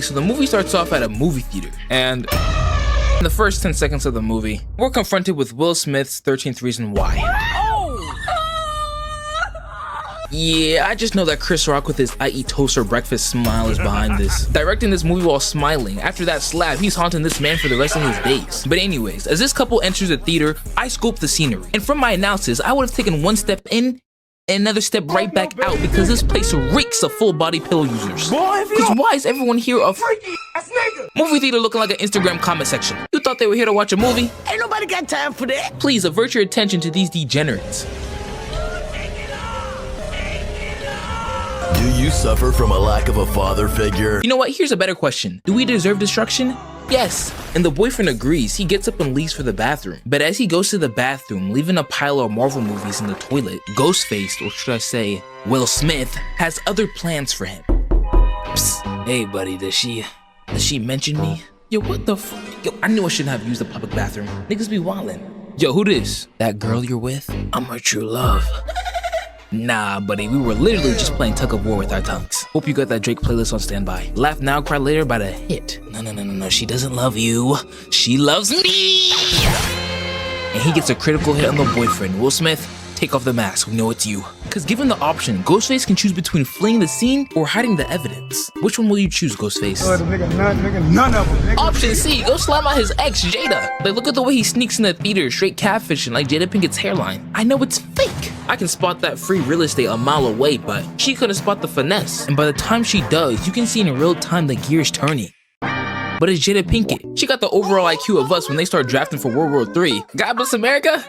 So the movie starts off at a movie theater, and in the first 10 seconds of the movie, we're confronted with Will Smith's 13th Reason Why. Yeah, I just know that Chris Rock with his I eat toast for breakfast smile is behind this. Directing this movie while smiling. After that slap, he's haunting this man for the rest of his days. But anyways, as this couple enters the theater, I scope the scenery. And from my analysis, I would have taken one step in and another step right back out because this place reeks of full body pillow users. Because why is everyone here a freaky ass nigga? Movie theater looking like an Instagram comment section. You thought they were here to watch a movie? Ain't nobody got time for that. Please avert your attention to these degenerates. Do you suffer from a lack of a father figure? You know what? Here's a better question. Do we deserve destruction? Yes. And the boyfriend agrees. He gets up and leaves for the bathroom. But as he goes to the bathroom, leaving a pile of Marvel movies in the toilet, Ghostface, or should I say, Will Smith, has other plans for him. Psst. Hey, buddy, does she mention me? Yo, what the f- Yo, I knew I shouldn't have used the public bathroom. Niggas be wildin'. Yo, who this? That girl you're with? I'm her true love. Nah, buddy, we were literally just playing tug of war with our tongues. Hope you got that Drake playlist on standby. Laugh now, cry later about a hit. No, she doesn't love you. She loves me! And he gets a critical hit on the boyfriend. Will Smith, take off the mask, we know it's you. Cause given the option, Ghostface can choose between fleeing the scene or hiding the evidence. Which one will you choose, Ghostface? None of them, nigga. Option C, go slam out his ex, Jada. Like, look at the way he sneaks in the theater, straight catfishing like Jada Pinkett's hairline. I know it's fake. I can spot that free real estate a mile away, but she couldn't spot the finesse. And by the time she does, you can see in real time the gears turning. But it's Jada Pinkett. She got the overall IQ of us when they start drafting for World War III. God bless America?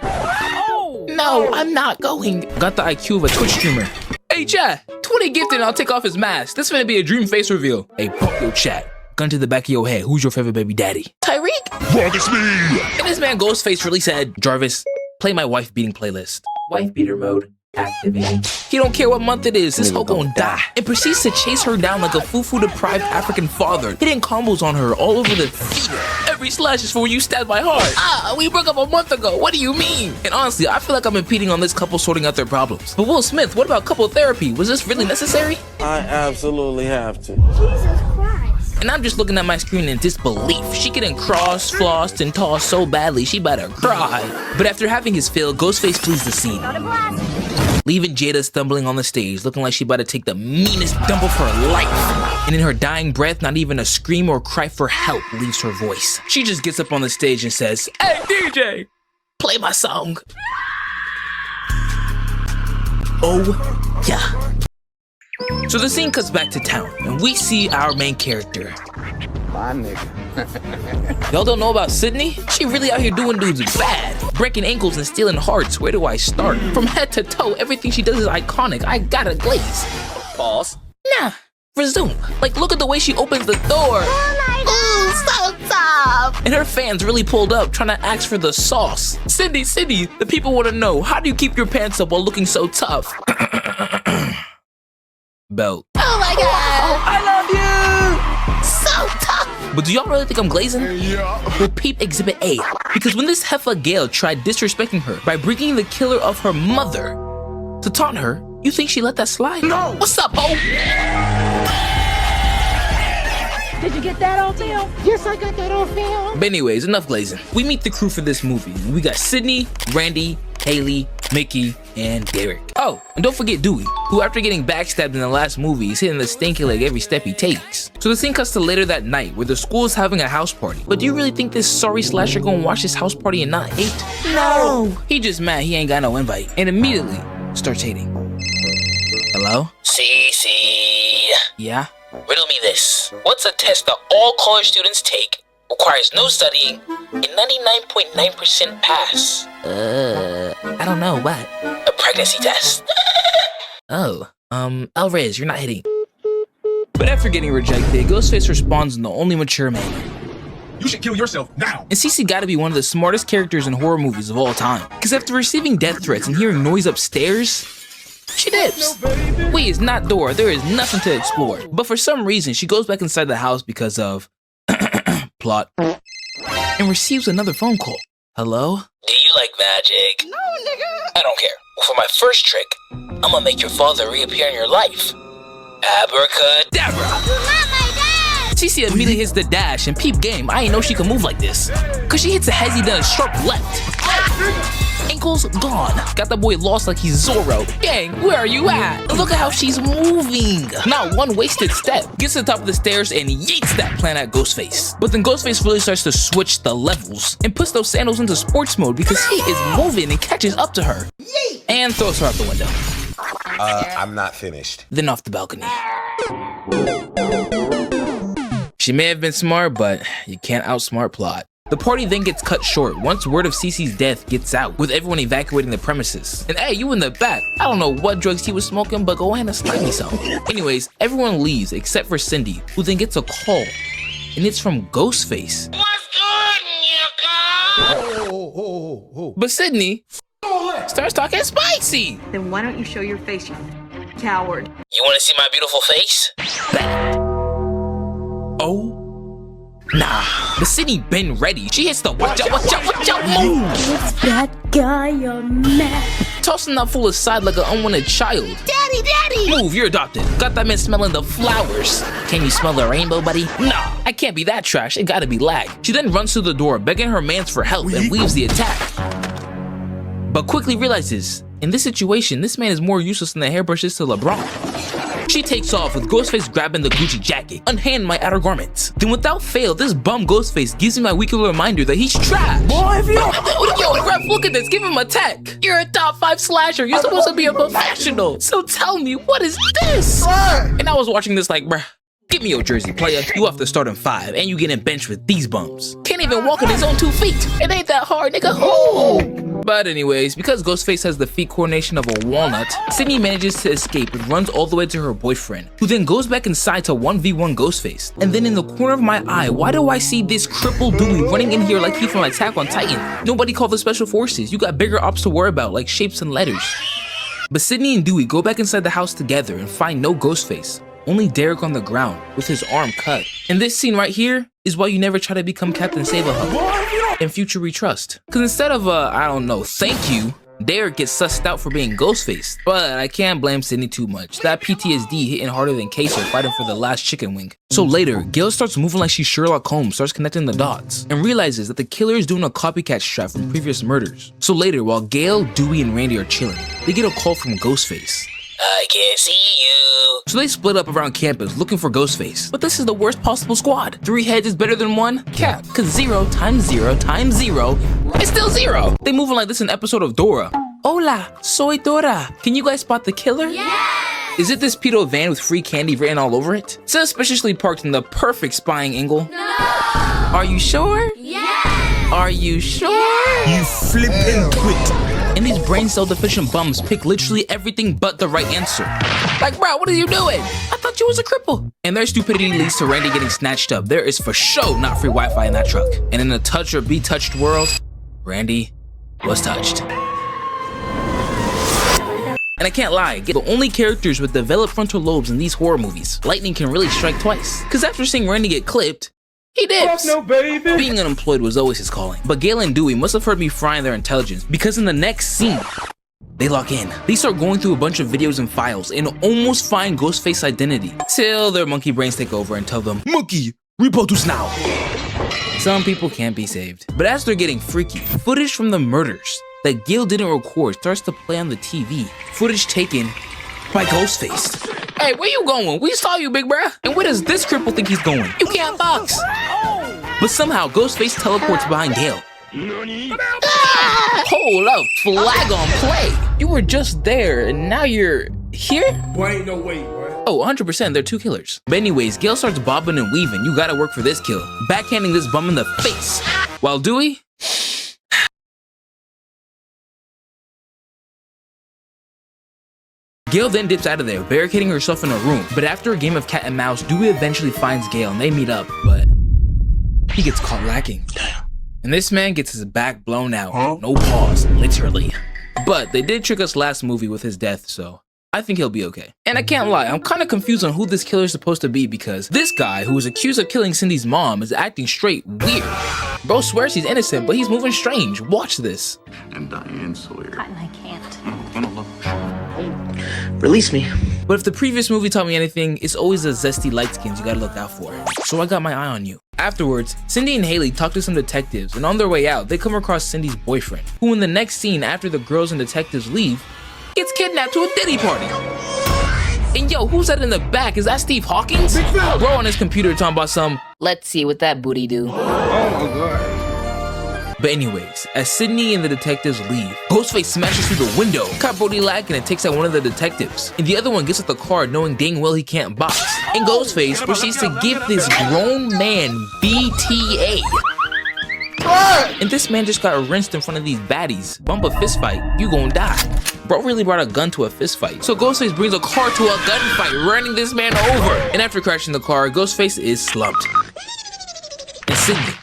No, I'm not going. Got the IQ of a Twitch streamer. Hey chat, 20 gifted and I'll take off his mask. This finna be a dream face reveal. Hey, pump your chat. Gun to the back of your head. Who's your favorite baby daddy? Tyreek? Fuck, it's me! And this man Ghostface really said, Jarvis, play my wife beating playlist. Wife beater mode. Activate. He don't care what month it is, this hoe gon' die. And proceeds to chase her down like a fufu deprived African father, hitting combos on her all over the theater. Every slash is for you stabbed my heart. Ah, we broke up a month ago, what do you mean? And honestly, I feel like I'm impeding on this couple sorting out their problems. But Will Smith, what about couple therapy? Was this really necessary? I absolutely have to. Jesus Christ. And I'm just looking at my screen in disbelief. She getting crossed, flossed, and tossed so badly she better cry. But after having his fill, Ghostface flees the scene, leaving Jada stumbling on the stage, looking like she about to take the meanest dump of her life. And in her dying breath, not even a scream or cry for help leaves her voice. She just gets up on the stage and says, "Hey DJ, play my song." Oh yeah. So the scene cuts back to town, and we see our main character. My nigga. Y'all don't know about Sydney? She really out here doing dudes bad. Breaking ankles and stealing hearts. Where do I start? From head to toe, everything she does is iconic. I gotta glaze. Pause. Nah. Resume. Like, look at the way she opens the door. Ooh, so tough. And her fans really pulled up, trying to ask for the sauce. Sydney, the people want to know, how do you keep your pants up while looking so tough? Belt. Oh my god. I love you. So tough. But do y'all really think I'm glazing? Yeah. Well, peep Exhibit A. Because when this heifer Gail tried disrespecting her by bringing the killer of her mother to taunt her, you think she let that slide? No. What's up, ho? Did you get that on film? Yes, I got that on film. But anyways, enough glazing. We meet the crew for this movie. We got Sydney, Randy, Haley, Mickey, and Derek. Oh, and don't forget Dewey, who after getting backstabbed in the last movie is hitting the stinky leg every step he takes. So the scene cuts to later that night where the school is having a house party. But do you really think this sorry slasher gonna watch this house party and not hate? No! He just mad he ain't got no invite and immediately starts hating. Hello? CC. Yeah? Riddle me this. What's a test that all college students take, requires no studying, and 99.9% pass? I don't know, what? A pregnancy test. Oh, Alvarez, you're not hitting. But after getting rejected, Ghostface responds in the only mature manner. You should kill yourself now. And Cece gotta be one of the smartest characters in horror movies of all time. Cause after receiving death threats and hearing noise upstairs, she dips. We is not Dora, there is nothing to explore. But for some reason, she goes back inside the house because of plot and receives another phone call. Hello? Do you like magic? No, nigga. I don't care. For my first trick, I'm gonna make your father reappear in your life. Abracadabra. Not my dad. Cece immediately hits the dash and peep game. I ain't know she could move like this. Cause she hits a hezzy then a sharp left. Ankles gone. Got that boy lost like he's Zorro. Gang, where are you at? Look at how she's moving. Not one wasted step. Gets to the top of the stairs and yeets that plan at Ghostface. But then Ghostface really starts to switch the levels and puts those sandals into sports mode because he is moving and catches up to her. And throws her out the window. I'm not finished. Then off the balcony. She may have been smart, but you can't outsmart plot. The party then gets cut short once word of Cece's death gets out, with everyone evacuating the premises. And hey, you in the back. I don't know what drugs he was smoking, but go ahead and slide me some. Anyways, everyone leaves except for Cindy, who then gets a call. And it's from Ghostface. But Sydney starts talking spicy. Then why don't you show your face, you coward? You want to see my beautiful face? Oh. Nah, but Sydney been ready. She hits the watch out move. It's that guy you're mad. Tossing that fool aside like an unwanted child. Daddy! Move, you're adopted. Got that man smelling the flowers. Can you smell the rainbow, buddy? Nah, I can't be that trash. It gotta be lag. She then runs through the door, begging her mans for help and leaves the attack. But quickly realizes, in this situation, this man is more useless than the hairbrushes to LeBron. She takes off with Ghostface grabbing the Gucci jacket, unhand my outer garments. Then without fail, this bum Ghostface gives me my weekly reminder that he's trash. Boy, if yo, Graf, look at this, give him a tech. You're a top 5 slasher, you're supposed to be a professional. So tell me, what is this? And I was watching this like, bruh, give me your jersey, player. You have to start in 5, and you getting benched with these bums. Can't even walk on his own 2 feet. It ain't that hard, nigga. Oh. But anyways, because Ghostface has the feet coordination of a walnut, Sydney manages to escape and runs all the way to her boyfriend, who then goes back inside to 1v1 Ghostface. And then in the corner of my eye, why do I see this crippled Dewey running in here like he from Attack on Titan? Nobody called the special forces. You got bigger ops to worry about, like shapes and letters. But Sydney and Dewey go back inside the house together and find no Ghostface. Only Derek on the ground with his arm cut. And this scene right here is why you never try to become Captain Save-A-Hug in future we trust. Cause instead of I don't know, thank you, Derek gets sussed out for being Ghostface. But I can't blame Sydney too much. That PTSD hitting harder than Queso fighting for the last chicken wing. So later, Gail starts moving like she's Sherlock Holmes, starts connecting the dots, and realizes that the killer is doing a copycat strat from previous murders. So later, while Gail, Dewey, and Randy are chilling, they get a call from Ghostface. I can see you. So they split up around campus looking for Ghostface. But this is the worst possible squad. 3 heads is better than 1? Cap. Cause 0 times 0 times 0 is still 0. They moving like this in an episode of Dora. Hola, soy Dora. Can you guys spot the killer? Yeah! Is it this pedo van with free candy written all over it? Suspiciously parked in the perfect spying angle? No! Are you sure? Yeah! Are you sure? You flippin' twit. And these brain cell deficient bums pick literally everything but the right answer. Like, bro, what are you doing? I thought you was a cripple. And their stupidity leads to Randy getting snatched up. There is for sure not free Wi-Fi in that truck. And in a touch or be touched world, Randy was touched. And I can't lie, the only characters with developed frontal lobes in these horror movies, lightning can really strike twice. Cause after seeing Randy get clipped, he dips. No, baby. Being unemployed was always his calling. But Gail and Dewey must have heard me frying their intelligence, because in the next scene, they lock in. They start going through a bunch of videos and files and almost find Ghostface's identity. Till their monkey brains take over and tell them, Monkey, reproduce now. Some people can't be saved. But as they're getting freaky, footage from the murders that Gail didn't record starts to play on the TV. Footage taken by Ghostface. Hey, where you going? We saw you, big bruh. And where does this cripple think he's going? You can't box. But somehow, Ghostface teleports behind Gail. Ah! Hold up, flag on play. You were just there, and now you're here? Boy, ain't no way, boy. Oh, 100%, they're 2 killers. But anyways, Gail starts bobbing and weaving. You gotta work for this kill. Backhanding this bum in the face. While Dewey... Gail then dips out of there, barricading herself in a room. But after a game of cat and mouse, Dewey eventually finds Gail and they meet up, but he gets caught lacking. And this man gets his back blown out. No pause, literally. But they did trick us last movie with his death, so I think he'll be okay. And I can't lie, I'm kind of confused on who this killer is supposed to be because this guy who was accused of killing Cindy's mom is acting straight weird. Bro swears he's innocent, but he's moving strange. Watch this. And Diane Sawyer. Cotton, I can't. I'm gonna look. Release me. But if the previous movie taught me anything, it's always the zesty light skins you gotta look out for. So I got my eye on you. Afterwards, Cindy and Haley talk to some detectives, and on their way out, they come across Cindy's boyfriend, who in the next scene after the girls and detectives leave, gets kidnapped to a Diddy party. And yo, who's that in the back? Is that Steve Hawkins? Bro on his computer talking about some, let's see what that booty do. Oh my god. But anyways, as Sydney and the detectives leave, Ghostface smashes through the window, caught Brody lacking and takes out one of the detectives. And the other one gets at the car knowing dang well he can't box. And Ghostface proceeds to give this grown man BTA. And this man just got rinsed in front of these baddies. Bump a fist fight, you gon' die. Bro really brought a gun to a fist fight. So Ghostface brings a car to a gunfight, running this man over. And after crashing the car, Ghostface is slumped. And Sydney,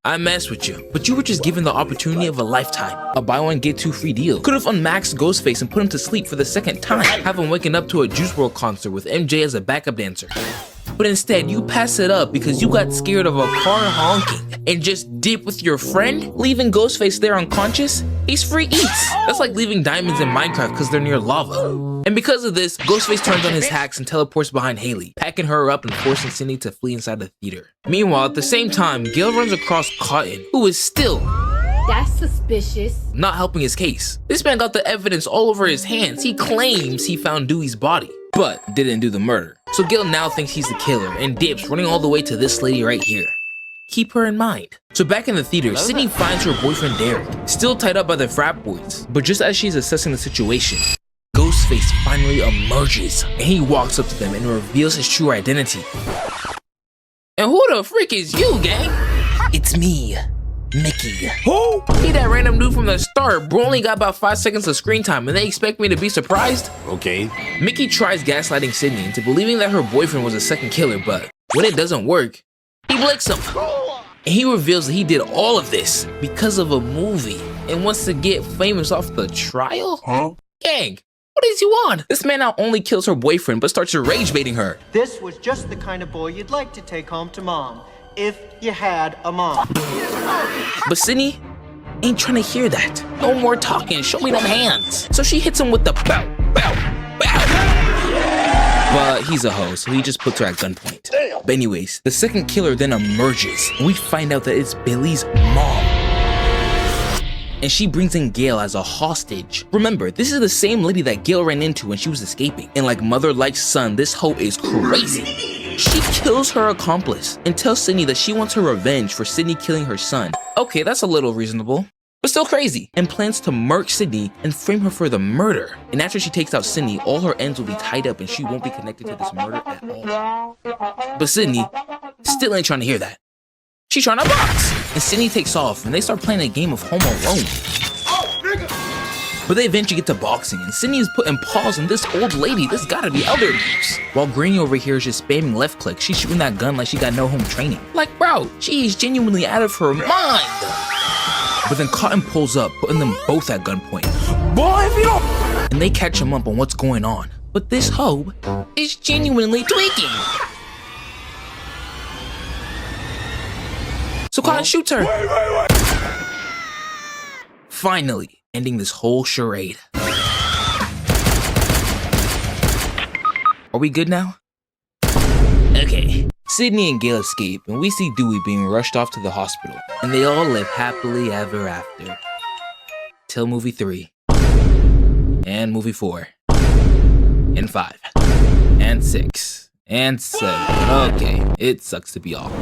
I messed with you, but you were just given the opportunity of a lifetime. A buy one get two free deal. Could have unmaxed Ghostface and put him to sleep for the second time, have him waking up to a Juice WRLD concert with MJ as a backup dancer. But instead, you pass it up because you got scared of a car honking and just dip with your friend, leaving Ghostface there unconscious. He's free eats. That's like leaving diamonds in Minecraft because they're near lava. And because of this, Ghostface turns on his hacks and teleports behind Haley, packing her up and forcing Cindy to flee inside the theater. Meanwhile, at the same time, Gil runs across Cotton, who is still That's suspicious. not helping his case. This man got the evidence all over his hands. He claims he found Dewey's body, but didn't do the murder. So Gil now thinks he's the killer and dips, running all the way to this lady right here. Keep her in mind. So back in the theater, Sydney finds her boyfriend Derek, still tied up by the frat boys. But just as she's assessing the situation, Ghostface finally emerges, and he walks up to them and reveals his true identity. And who the frick is you, gang? It's me, Mickey. Who? He that random dude from the start, bro only got about 5 seconds of screen time and they expect me to be surprised? Okay. Mickey tries gaslighting Sydney into believing that her boyfriend was a second killer, but when it doesn't work, he blicks him. And he reveals that he did all of this because of a movie and wants to get famous off the trial? Huh? Gang, what is you on? This man not only kills her boyfriend, but starts rage baiting her. This was just the kind of boy you'd like to take home to mom, if you had a mom. But Sydney ain't trying to hear that. No more talking, show me them hands. So she hits him with the bow, bow, bow. But he's a hoe, so he just puts her at gunpoint. But anyways, the second killer then emerges, and we find out that it's Billy's mom. And she brings in Gail as a hostage. Remember, this is the same lady that Gail ran into when she was escaping. And like mother like son, this hoe is crazy. She kills her accomplice and tells Sydney that she wants her revenge for Sydney killing her son. Okay, that's a little reasonable, but still crazy. And plans to murk Sydney and frame her for the murder. And after she takes out Sydney, all her ends will be tied up and she won't be connected to this murder at all. But Sydney still ain't trying to hear that. She's trying to box. And Sydney takes off and they start playing a game of Home Alone. But they eventually get to boxing, and Sydney is putting paws on this old lady. This gotta be elder abuse. While Granny over here is just spamming left click, she's shooting that gun like she got no home training. Like, bro, she is genuinely out of her mind. But then Cotton pulls up, putting them both at gunpoint. Boy, if you don't... And they catch him up on what's going on. But this hoe is genuinely tweaking. So Cotton shoots her. Wait. Finally, ending this whole charade. Are we good now? Okay. Sydney and Gail escape, and we see Dewey being rushed off to the hospital. And they all live happily ever after. Till movie 3. And movie 4. And 5. And 6. And 7. Okay, it sucks to be all.